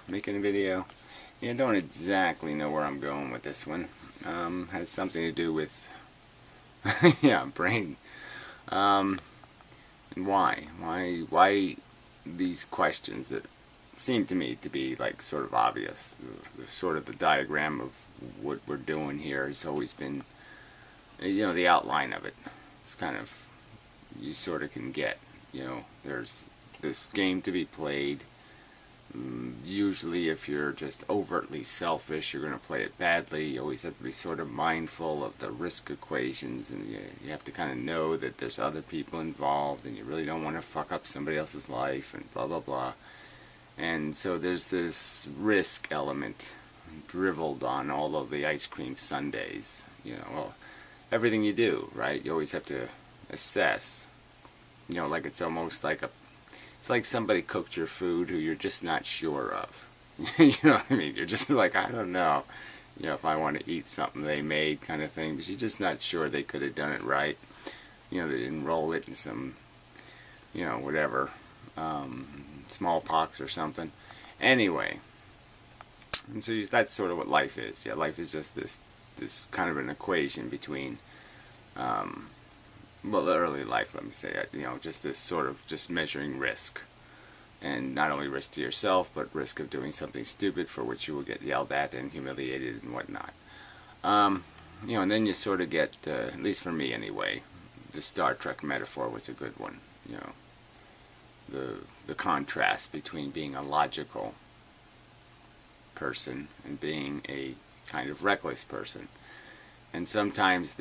Making a video. Yeah, I don't exactly know where I'm going with this one. Has something to do with, yeah, brain. And why? Why these questions that seem to me to be like sort of obvious. Sort of the diagram of what we're doing here has always been, the outline of it. It's kind of, you sort of can get, there's this game to be played. Usually if you're just overtly selfish, you're going to play it badly. You always have to be sort of mindful of the risk equations, and you have to kind of know that there's other people involved, and you really don't want to fuck up somebody else's life, and blah blah blah. And so there's this risk element dribbled on all of the ice cream sundaes. Well, everything you do, right? You always have to assess. Like it's almost like it's like somebody cooked your food who you're just not sure of. You know what I mean? You're just like, I don't know, if I want to eat something they made kind of thing, but you're just not sure they could have done it right. They didn't roll it in some, whatever, smallpox or something. Anyway, and so that's sort of what life is. Yeah, life is just this kind of an equation between, well, the early life, let me say, just this sort of just measuring risk. And not only risk to yourself, but risk of doing something stupid for which you will get yelled at and humiliated and whatnot. And then you sort of get, at least for me anyway, the Star Trek metaphor was a good one. The contrast between being a logical person and being a kind of reckless person. And sometimes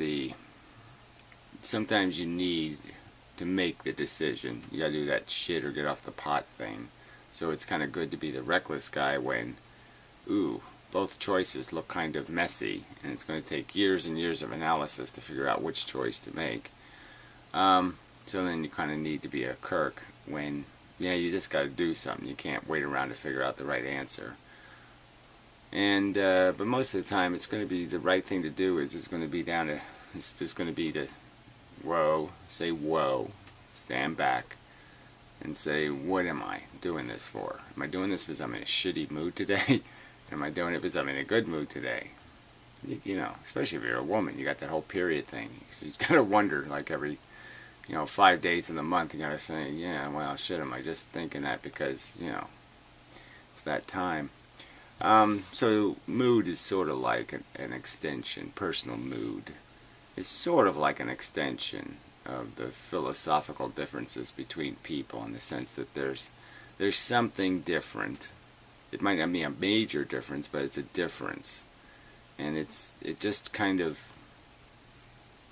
you need to make the decision. You gotta do that shit or get off the pot thing. So it's kind of good to be the reckless guy when, both choices look kind of messy, and it's going to take years and years of analysis to figure out which choice to make. So then you kind of need to be a Kirk when, you just gotta do something. You can't wait around to figure out the right answer. And but most of the time, it's going to be the right thing to do. It's just going to be to say whoa, stand back, and say, what am I doing this for? Am I doing this because I'm in a shitty mood today? Am I doing it because I'm in a good mood today? Especially if you're a woman, you got that whole period thing. So you gotta wonder, like every, 5 days in the month, you gotta say, yeah, well, shit, am I just thinking that because, it's that time. So mood is sort of like an extension. Personal mood is sort of like an extension of the philosophical differences between people, in the sense that there's something different. It might not be a major difference, but it's a difference, and it just kind of,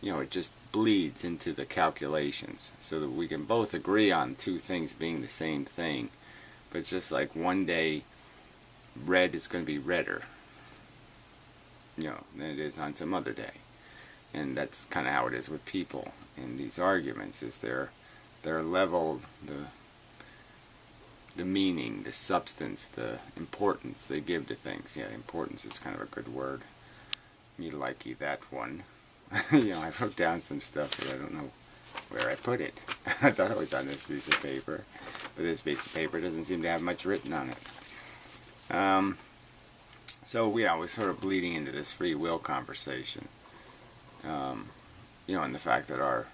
it just bleeds into the calculations, so that we can both agree on two things being the same thing, but it's just like one day red is going to be redder, than it is on some other day. And that's kind of how it is with people in these arguments, is they're leveled, the meaning, the substance, the importance they give to things. Yeah, importance is kind of a good word. Me likey that one. I wrote down some stuff, but I don't know where I put it. I thought it was on this piece of paper, but this piece of paper doesn't seem to have much written on it. So yeah, we're sort of bleeding into this free will conversation. And the fact that our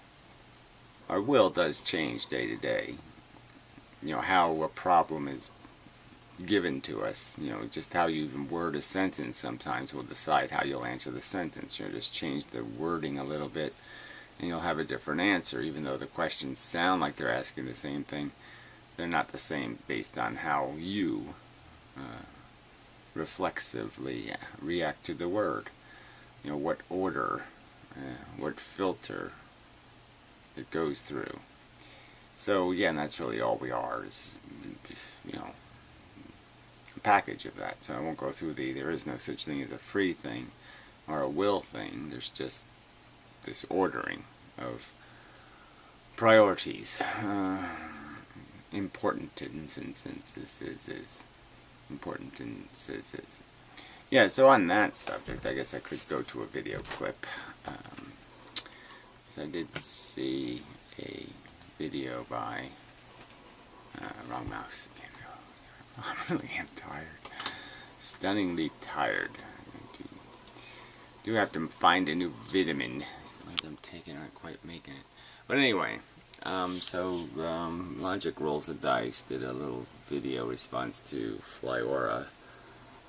will does change day to day. How a problem is given to us, just how you even word a sentence sometimes will decide how you'll answer the sentence. Just change the wording a little bit and you'll have a different answer, even though the questions sound like they're asking the same thing. They're not the same based on how you reflexively react to the word. What order, what filter it goes through. So yeah, and that's really all we are, is a package of that. So I won't go through there is no such thing as a free thing or a will thing. There's just this ordering of priorities, importances. Yeah, so on that subject, I guess I could go to a video clip. So I did see a video by, wrong mouse, I really am tired. Stunningly tired. I do have to find a new vitamin. The ones I'm taking aren't quite making it. But anyway, Logic Rolls of Dice did a little video response to Flyorra,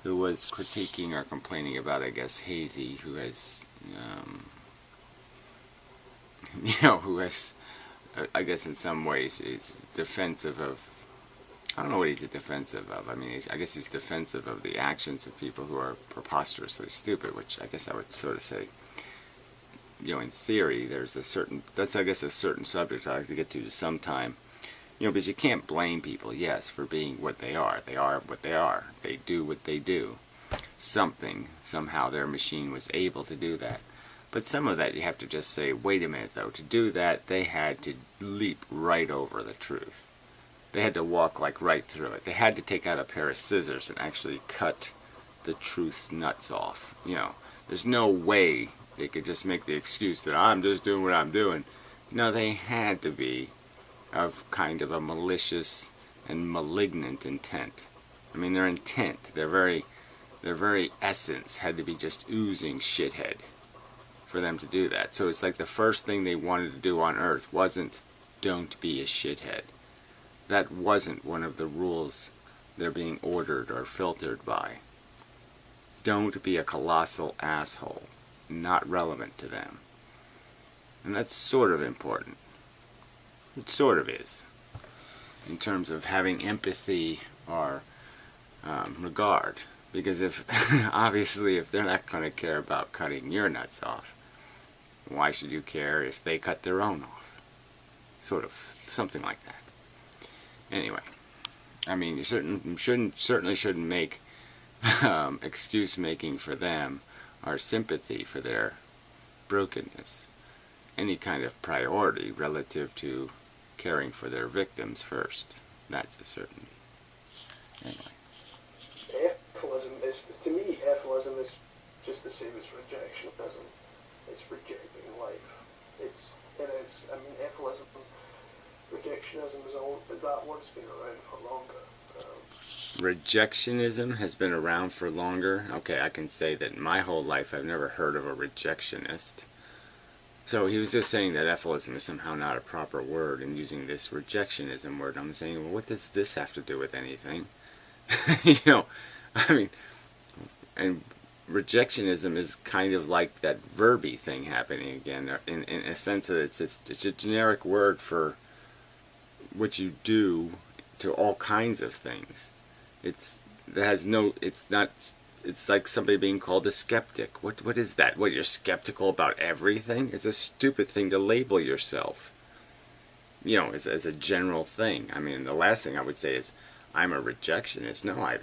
who was critiquing or complaining about, I guess, Hazy, who has, who has, I guess in some ways is defensive of, I don't know what he's defensive of. I mean, I guess he's defensive of the actions of people who are preposterously stupid, which I guess I would sort of say, in theory, there's a certain, that's I guess a certain subject I'd like to get to sometime. Because you can't blame people, yes, for being what they are. They are what they are. They do what they do. Somehow their machine was able to do that. But some of that you have to just say, wait a minute though, to do that they had to leap right over the truth. They had to walk like right through it. They had to take out a pair of scissors and actually cut the truth's nuts off. There's no way they could just make the excuse that I'm just doing what I'm doing. No, they had to be of kind of a malicious and malignant intent. I mean, their intent, their very essence had to be just oozing shithead for them to do that. So it's like the first thing they wanted to do on Earth wasn't don't be a shithead. That wasn't one of the rules they're being ordered or filtered by. Don't be a colossal asshole. Not relevant to them. And that's sort of important. It sort of is. In terms of having empathy or regard. Because obviously if they're not going to care about cutting your nuts off, why should you care if they cut their own off? Sort of, something like that. Anyway, I mean, you certainly shouldn't make excuse making for them or sympathy for their brokenness any kind of priority relative to caring for their victims first. That's a certainty. Anyway. Atheism is, to me, atheism is just the same as rejectionism. It's rejecting life. I mean, atheism, rejectionism is all, that word's been around for longer. Rejectionism has been around for longer. Okay, I can say that in my whole life I've never heard of a rejectionist. So he was just saying that atheism is somehow not a proper word and using this rejectionism word. I'm saying, well, what does this have to do with anything? I mean, and rejectionism is kind of like that verby thing happening again, in a sense that it's a generic word for what you do to all kinds of things. It's like somebody being called a skeptic. What is that? What, you're skeptical about everything? It's a stupid thing to label yourself. As a general thing. I mean, the last thing I would say is, I'm a rejectionist. No, I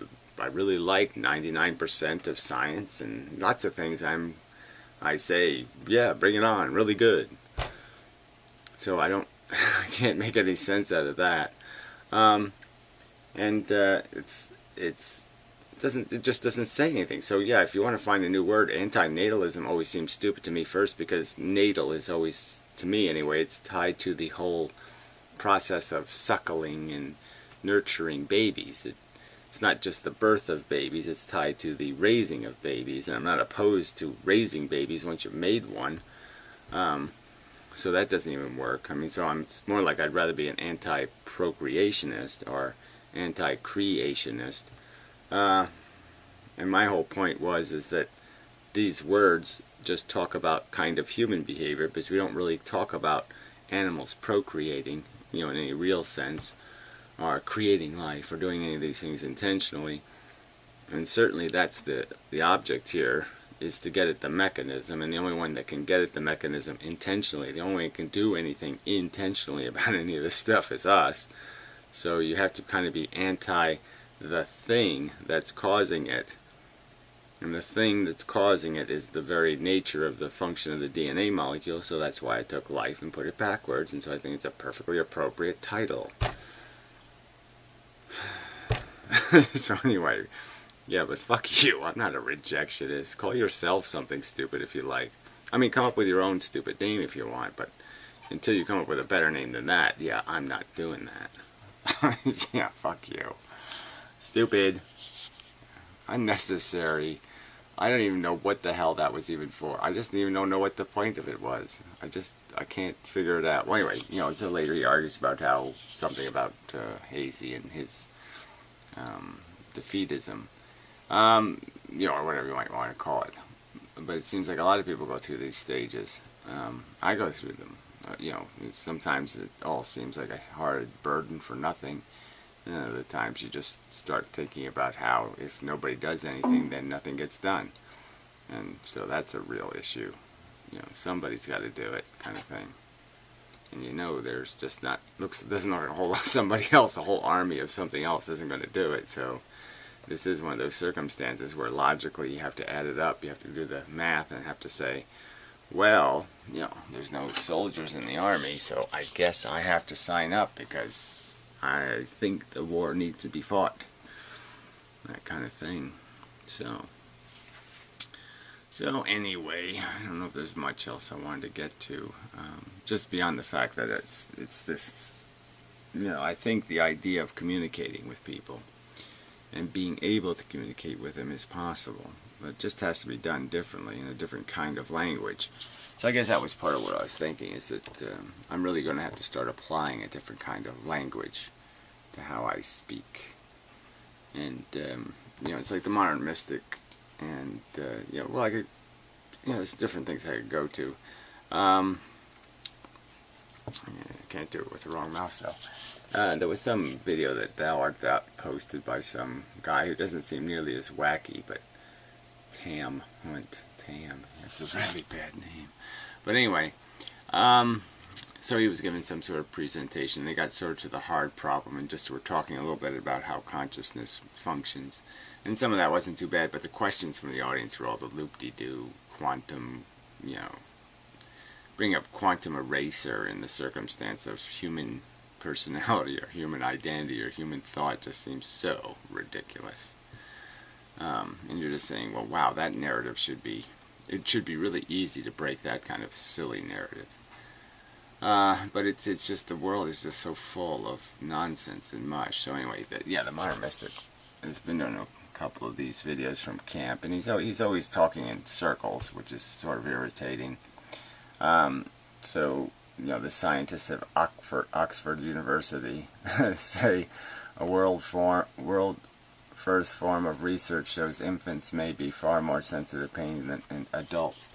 really like 99% of science and lots of things I say, yeah, bring it on, really good. So I can't make any sense out of that. It just doesn't say anything. So yeah, if you want to find a new word, antinatalism always seems stupid to me first, because natal is always, to me anyway, it's tied to the whole process of suckling and nurturing babies. It's not just the birth of babies, it's tied to the raising of babies, and I'm not opposed to raising babies once you've made one. So that doesn't even work. I mean, it's more like I'd rather be an anti-procreationist or anti-creationist. And my whole point is that these words just talk about kind of human behavior, because we don't really talk about animals procreating, in any real sense, or creating life, or doing any of these things intentionally. And certainly that's the object here, is to get at the mechanism, and the only one that can get at the mechanism intentionally, the only one that can do anything intentionally about any of this stuff is us. So you have to kind of be anti the thing that's causing it. And the thing that's causing it is the very nature of the function of the DNA molecule, so that's why I took life and put it backwards, and so I think it's a perfectly appropriate title. So anyway, yeah, but fuck you, I'm not a rejectionist. Call yourself something stupid if you like. I mean, come up with your own stupid name if you want, but until you come up with a better name than that, yeah, I'm not doing that. Yeah, fuck you. Stupid. Unnecessary. I don't even know what the hell that was even for. I just didn't even know what the point of it was. I can't figure it out. Well, anyway, so later he argues about how, something about Hazy and his defeatism. Or whatever you might want to call it. But it seems like a lot of people go through these stages. I go through them. Sometimes it all seems like a hard burden for nothing. And other times you just start thinking about how if nobody does anything, then nothing gets done. And so that's a real issue. Somebody's got to do it, kind of thing. And there's just doesn't look like a whole somebody else, a whole army of something else isn't going to do it. So this is one of those circumstances where logically you have to add it up. You have to do the math and have to say, well, there's no soldiers in the army, so I guess I have to sign up because I think the war needs to be fought. That kind of thing. So anyway, I don't know if there's much else I wanted to get to. Just beyond the fact that it's this, I think the idea of communicating with people and being able to communicate with them is possible. But it just has to be done differently in a different kind of language. So I guess that was part of what I was thinking, is that I'm really going to have to start applying a different kind of language to how I speak. And, it's like the modern mystic. And, there's different things I could go to. I can't do it with the wrong mouse, though. There was some video that Thou Art Thou posted by some guy who doesn't seem nearly as wacky, but Tam. That's a really bad name. But anyway, so he was giving some sort of presentation. They got sort of to the hard problem and just were talking a little bit about how consciousness functions. And some of that wasn't too bad, but the questions from the audience were all the loop-de-doo, quantum, bring up quantum eraser in the circumstance of human personality or human identity or human thought just seems so ridiculous. And you're just saying, well, wow, that narrative should be really easy to break that kind of silly narrative. But it's just, the world is just so full of nonsense and mush. So anyway, the modern mystic has been doing a couple of these videos from camp, and he's always talking in circles, which is sort of irritating. So the scientists of Oxford University say a world first form of research shows infants may be far more sensitive to pain than adults.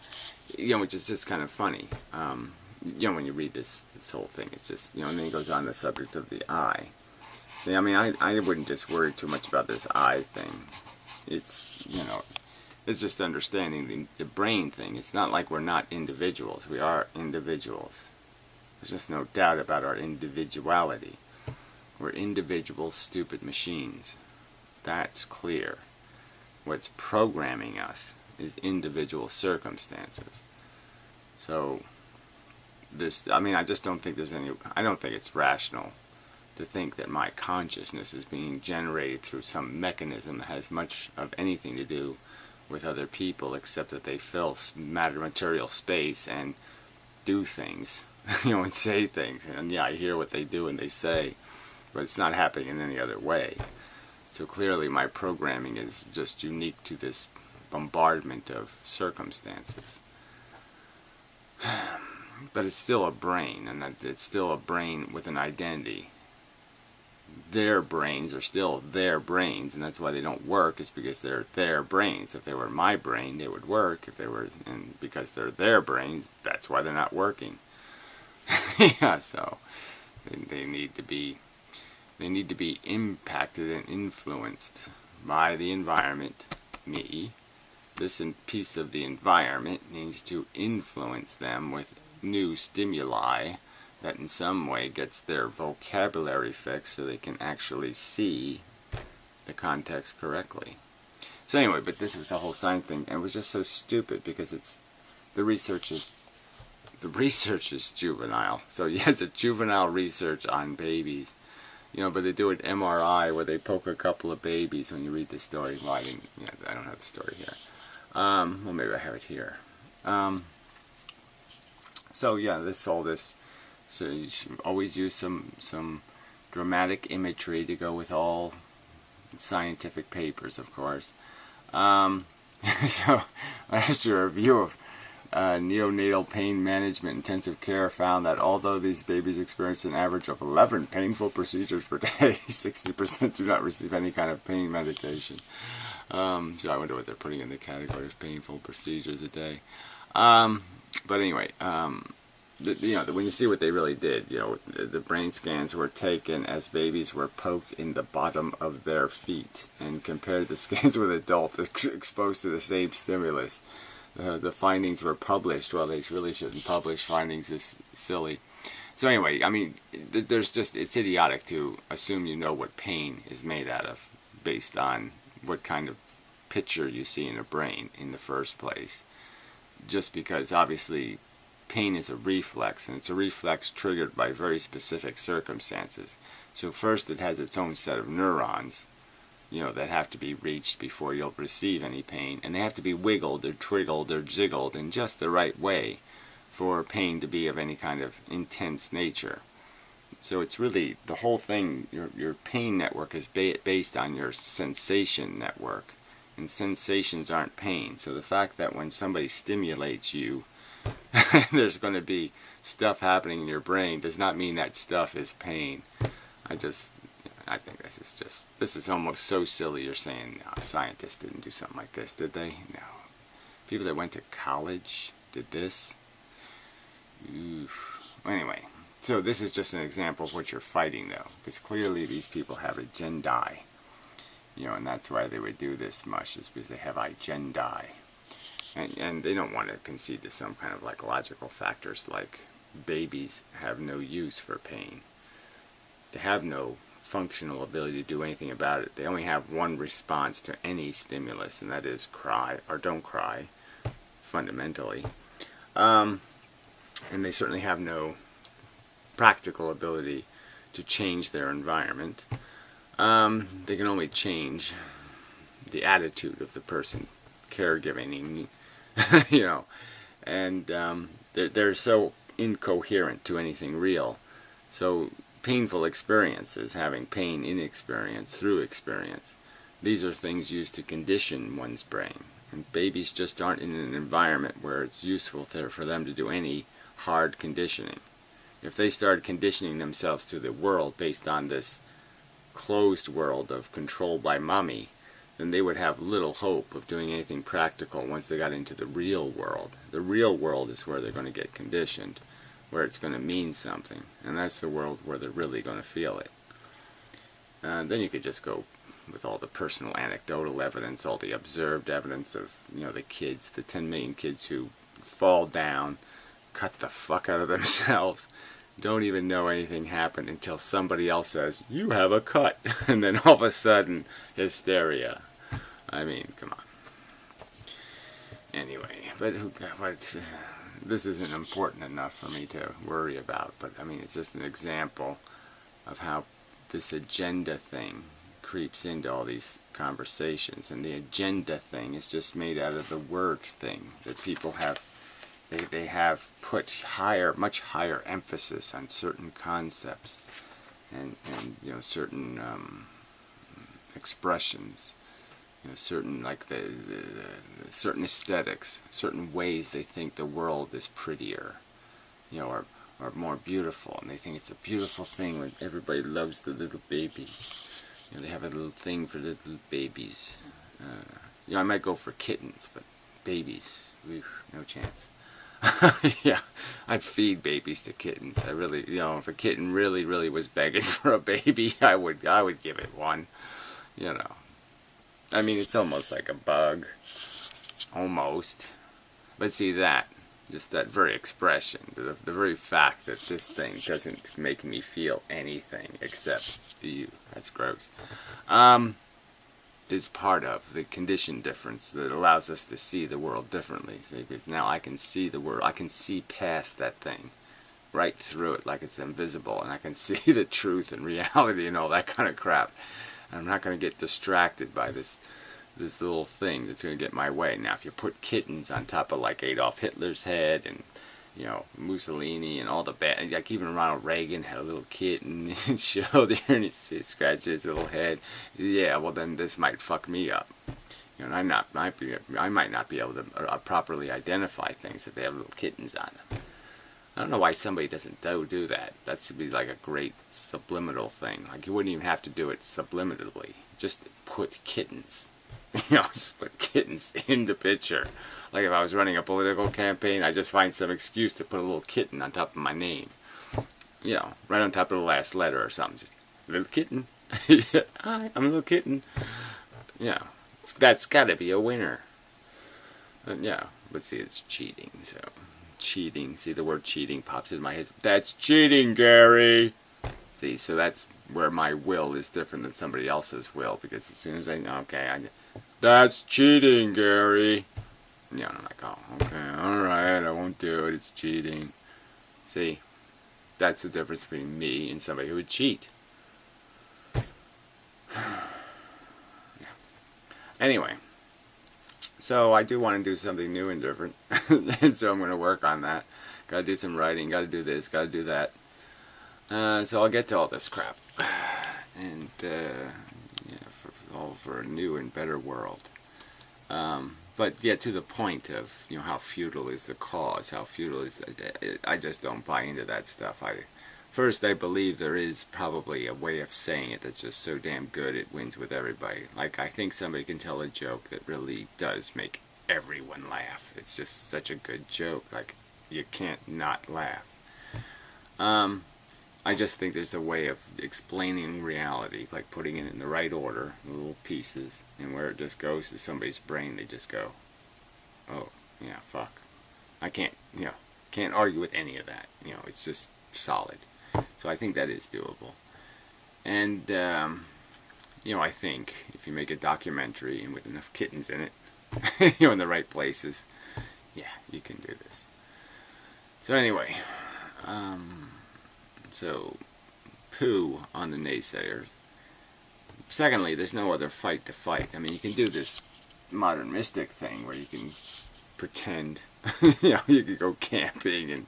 Which is just kind of funny. When you read this whole thing, it's just, and then he goes on the subject of the eye. See, I wouldn't just worry too much about this eye thing. It's, it's just understanding the brain thing. It's not like we're not individuals. We are individuals. There's just no doubt about our individuality. We're individual, stupid machines. That's clear. What's programming us is individual circumstances. So, I just don't think I don't think it's rational to think that my consciousness is being generated through some mechanism that has much of anything to do with other people, except that they fill material space and do things, and say things. And I hear what they do and they say, but it's not happening in any other way. So clearly my programming is just unique to this bombardment of circumstances. But it's still a brain, and it's still a brain with an identity. Their brains are still their brains, and that's why they don't work, is because they're their brains. If they were my brain, they would work. And because they're their brains, that's why they're not working. So they need to be impacted and influenced by the environment, me. This piece of the environment needs to influence them with new stimuli that in some way gets their vocabulary fixed so they can actually see the context correctly. So anyway, but this was a whole science thing, and it was just so stupid because the research is juvenile. So yes, it's juvenile research on babies. But they do an MRI where they poke a couple of babies when you read the story. Well, I don't have the story here. Well, maybe I have it here. So you should always use some dramatic imagery to go with all scientific papers, of course. So last year, a review of neonatal pain management intensive care found that although these babies experience an average of 11 painful procedures per day, 60% do not receive any kind of pain medication. So I wonder what they're putting in the category of painful procedures a day. But anyway, when you see what they really did, the brain scans were taken as babies were poked in the bottom of their feet and compared the scans with adults exposed to the same stimulus. The findings were published. Well, they really shouldn't publish findings this silly. So anyway, I mean, it's idiotic to assume you know what pain is made out of based on what kind of picture you see in a brain in the first place. Just because obviously pain is a reflex, and it's a reflex triggered by very specific circumstances. So first it has its own set of neurons, that have to be reached before you'll receive any pain, and they have to be wiggled or triggled or jiggled in just the right way for pain to be of any kind of intense nature. So it's really, the whole thing, your pain network is based on your sensation network, and sensations aren't pain. So the fact that when somebody stimulates you, there's going to be stuff happening in your brain does not mean that stuff is pain. I think this is almost so silly. You're saying, no, scientists didn't do something like this, did they? No. People that went to college did this? Oof. Anyway, so this is just an example of what you're fighting, though, because clearly these people have agendae, and that's why they would do this mush, is because they have agendae. And they don't want to concede to some kind of like logical factors like babies have no use for pain. They have no functional ability to do anything about it. They only have one response to any stimulus, and that is cry or don't cry, fundamentally. And they certainly have no practical ability to change their environment. They can only change the attitude of the person caregiving, and they're so incoherent to anything real. So painful experiences, having pain in experience, through experience, these are things used to condition one's brain. And babies just aren't in an environment where it's useful for them to do any hard conditioning. If they started conditioning themselves to the world based on this closed world of control by mommy, then they would have little hope of doing anything practical once they got into the real world. The real world is where they're going to get conditioned, where it's going to mean something, and that's the world where they're really going to feel it. Then you could just go with all the personal anecdotal evidence, all the observed evidence of, the kids, the 10 million kids who fall down, cut the fuck out of themselves, don't even know anything happened until somebody else says, "You have a cut," and then all of a sudden, hysteria. I mean, come on. Anyway, but this isn't important enough for me to worry about, but I mean, it's just an example of how this agenda thing creeps into all these conversations, and the agenda thing is just made out of the word thing that people have. They have put much higher emphasis on certain concepts and certain expressions, certain like the certain aesthetics, certain ways they think the world is prettier, or more beautiful, and they think it's a beautiful thing when everybody loves the little baby. They have a little thing for the little babies. I might go for kittens, but babies, no chance. Yeah, I'd feed babies to kittens. I really, if a kitten really, really was begging for a baby, I would give it one. I mean, it's almost like a bug, almost. But see just that very expression, the very fact that this thing doesn't make me feel anything except you. That's gross. Is part of the condition difference that allows us to see the world differently. See, because now I can see the world, I can see past that thing, right through it like it's invisible, and I can see the truth and reality and all that kind of crap. And I'm not going to get distracted by this little thing that's going to get my way. Now, if you put kittens on top of like Adolf Hitler's head and you know, Mussolini and all the bad, like even Ronald Reagan had a little kitten and shoulder and he scratched his little head. Yeah, well then this might fuck me up. You know, I might not be able to properly identify things if they have little kittens on them. I don't know why somebody doesn't do that. That should be like a great subliminal thing. Like you wouldn't even have to do it subliminally. Just put kittens. You know, just put kittens in the picture. Like if I was running a political campaign, I just find some excuse to put a little kitten on top of my name. You know, right on top of the last letter or something. Just a little kitten. Hi, I'm a little kitten. Yeah, that's got to be a winner. Yeah, but see, it's cheating. So cheating. See, the word cheating pops in my head. That's cheating, Gary. See, so that's where my will is different than somebody else's will, because as soon as I know, okay, that's cheating, Gary. You know, and I'm like, oh, okay, alright, I won't do it, it's cheating. See, that's the difference between me and somebody who would cheat. Yeah. Anyway, so I do want to do something new and different, and so I'm going to work on that. Gotta do some writing, gotta do this, gotta do that. So I'll get to all this crap. And, all for a new and better world. But yet to the point of, you know, how futile is the cause, how futile is, I just don't buy into that stuff. First, I believe there is probably a way of saying it that's just so damn good it wins with everybody. Like, I think somebody can tell a joke that really does make everyone laugh. It's just such a good joke. Like, you can't not laugh. I just think there's a way of explaining reality, like putting it in the right order, little pieces, and where it just goes to somebody's brain, they just go, oh, yeah, fuck. I can't, you know, can't argue with any of that. You know, it's just solid. So I think that is doable. And, you know, I think if you make a documentary and with enough kittens in it, you know, in the right places, yeah, you can do this. So anyway, so, poo on the naysayers. Secondly, there's no other fight to fight. I mean, you can do this modern mystic thing where you can pretend, you know, you can go camping and,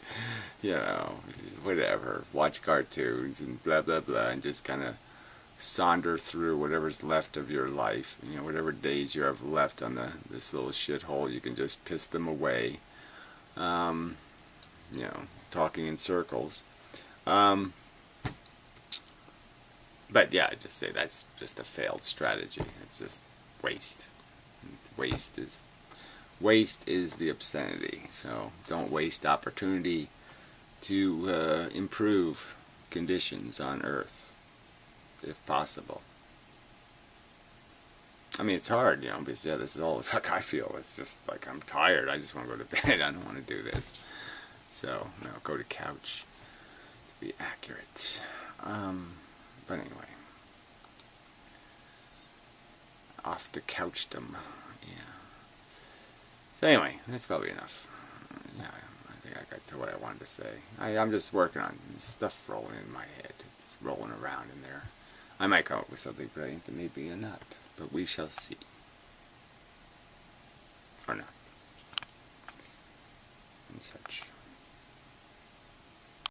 you know, whatever, watch cartoons and blah, blah, blah, and just kind of saunter through whatever's left of your life. You know, whatever days you have left on this little shithole, you can just piss them away. You know, talking in circles. But yeah, I just say that's just a failed strategy. It's just waste. Waste is the obscenity. So don't waste opportunity to improve conditions on Earth, if possible. I mean, it's hard, you know, because yeah, this is all like I feel. It's just like I'm tired. I just want to go to bed. I don't want to do this. So, no, go to couch. Be accurate. But anyway, off to couchdom. Yeah. So anyway, that's probably enough. Yeah, I think I got to what I wanted to say. I'm just working on stuff rolling in my head. It's rolling around in there. I might come up with something brilliant, and maybe not, but we shall see. Or not. And such.